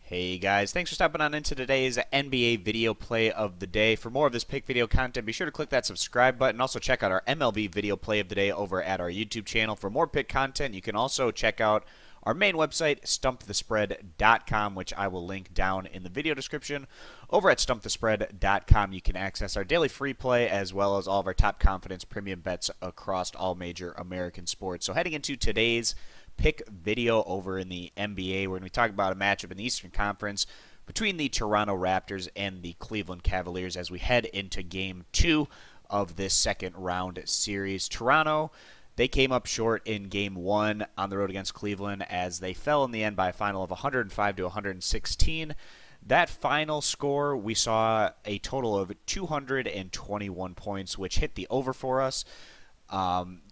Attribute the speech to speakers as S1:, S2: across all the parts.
S1: Hey guys, thanks for stopping on into today's NBA video play of the day. For more of this pick video content, be sure to click that subscribe button. Also check out our MLB video play of the day over at our YouTube channel. For more pick content, you can also check out our main website, stumpthespread.com, which I will link down in the video description. Over at stumpthespread.com, you can access our daily free play as well as all of our top confidence premium bets across all major American sports. So heading into today's pick video over in the NBA, we're going to be talking about a matchup in the Eastern Conference between the Toronto Raptors and the Cleveland Cavaliers as we head into Game 2 of this second round series. Toronto, they came up short in Game 1 on the road against Cleveland as they fell in the end by a final of 105 to 116. That final score, we saw a total of 221 points, which hit the over for us.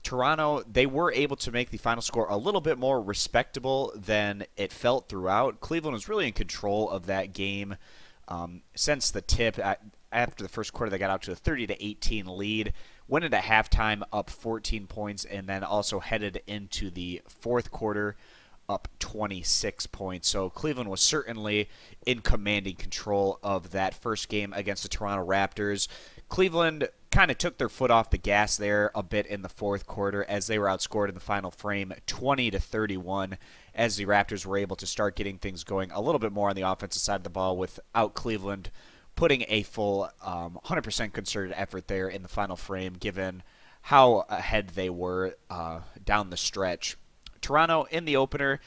S1: Toronto, they were able to make the final score a little bit more respectable than it felt throughout. Cleveland was really in control of that game since the tip. After the first quarter, they got out to a 30-18 lead, went into halftime up 14 points, and then also headed into the fourth quarter up 26 points. So Cleveland was certainly in commanding control of that first game against the Toronto Raptors. Cleveland kind of took their foot off the gas there a bit in the fourth quarter as they were outscored in the final frame 20-31 as the Raptors were able to start getting things going a little bit more on the offensive side of the ball without Cleveland putting a full 100% concerted effort there in the final frame given how ahead they were down the stretch. Toronto in the opener,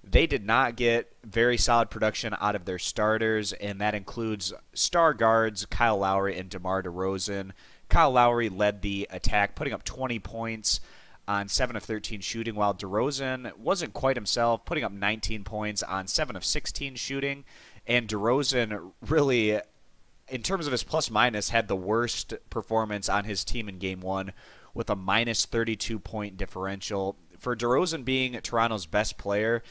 S1: they did not get very solid production out of their starters, and that includes star guards Kyle Lowry and DeMar DeRozan. Kyle Lowry led the attack, putting up 20 points on 7 of 13 shooting, while DeRozan wasn't quite himself, putting up 19 points on 7 of 16 shooting. And DeRozan really, in terms of his plus-minus, had the worst performance on his team in Game 1 with a minus 32-point differential. For DeRozan being Toronto's best player,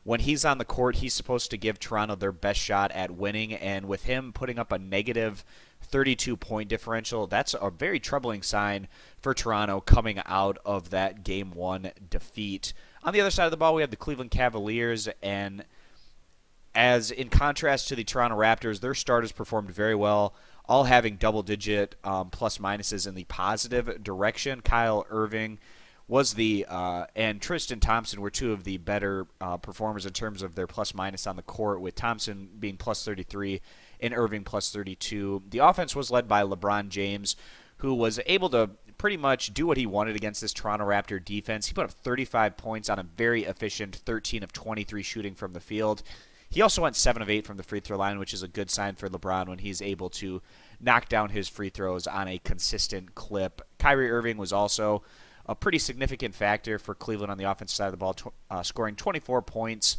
S1: when he's on the court, he's supposed to give Toronto their best shot at winning, and with him putting up a negative 32-point differential, that's a very troubling sign for Toronto coming out of that Game 1 defeat. On the other side of the ball, we have the Cleveland Cavaliers, and as in contrast to the Toronto Raptors, their starters performed very well, all having double-digit plus-minuses in the positive direction. Kyle Irving was and Tristan Thompson were two of the better performers in terms of their plus-minus on the court, with Thompson being plus 33 and Irving plus 32. The offense was led by LeBron James, who was able to pretty much do what he wanted against this Toronto Raptor defense. He put up 35 points on a very efficient 13 of 23 shooting from the field. He also went 7 of 8 from the free throw line, which is a good sign for LeBron when he's able to knock down his free throws on a consistent clip. Kyrie Irving was also a pretty significant factor for Cleveland on the offensive side of the ball, scoring 24 points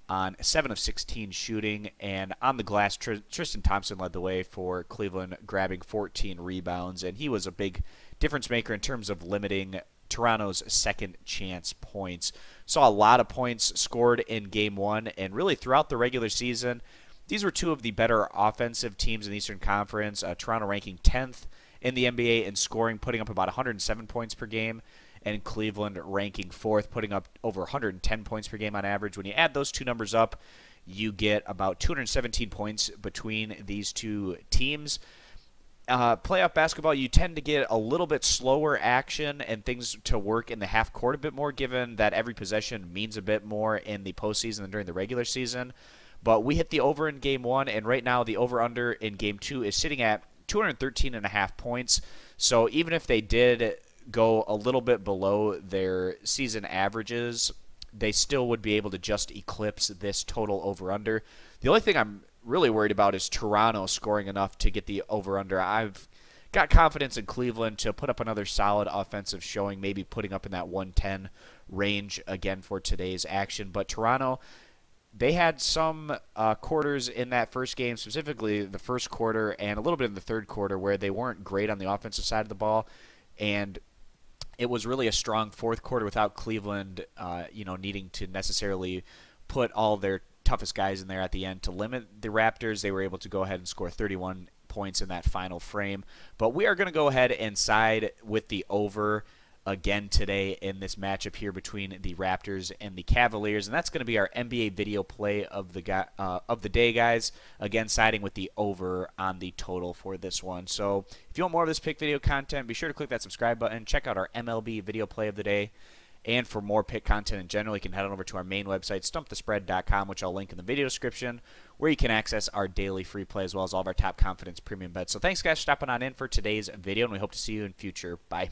S1: on 7 of 16 shooting. And on the glass, Tristan Thompson led the way for Cleveland, grabbing 14 rebounds. And he was a big difference maker in terms of limiting Toronto's second chance points. Saw a lot of points scored in Game 1, and really throughout the regular season, these were two of the better offensive teams in the Eastern Conference. Toronto ranking 10th in the NBA in scoring, putting up about 107 points per game, and Cleveland ranking 4th, putting up over 110 points per game on average. When you add those two numbers up, you get about 217 points between these two teams. Playoff basketball, you tend to get a little bit slower action and things to work in the half court a bit more, given that every possession means a bit more in the postseason than during the regular season. But we hit the over in Game 1, and right now the over-under in Game 2 is sitting at 213.5 points. So even if they did go a little bit below their season averages, they still would be able to just eclipse this total over-under. The only thing I'm really worried about is Toronto scoring enough to get the over-under. I've got confidence in Cleveland to put up another solid offensive showing, maybe putting up in that 110 range again for today's action. But Toronto, they had some quarters in that first game, specifically the first quarter and a little bit in the third quarter, where they weren't great on the offensive side of the ball. And it was really a strong fourth quarter without Cleveland, needing to necessarily put all their toughest guys in there at the end to limit the Raptors. They were able to go ahead and score 31 points in that final frame. But we are going to go ahead and side with the over again today in this matchup here between the Raptors and the Cavaliers, and that's going to be our NBA video play of the day, guys. Again, siding with the over on the total for this one. So if you want more of this pick video content, be sure to click that subscribe button. Check out our MLB video play of the day. And for more pick content in general, you can head on over to our main website, stumpthespread.com, which I'll link in the video description, where you can access our daily free play as well as all of our top confidence premium bets. So thanks, guys, for stopping on in for today's video, and we hope to see you in future. Bye.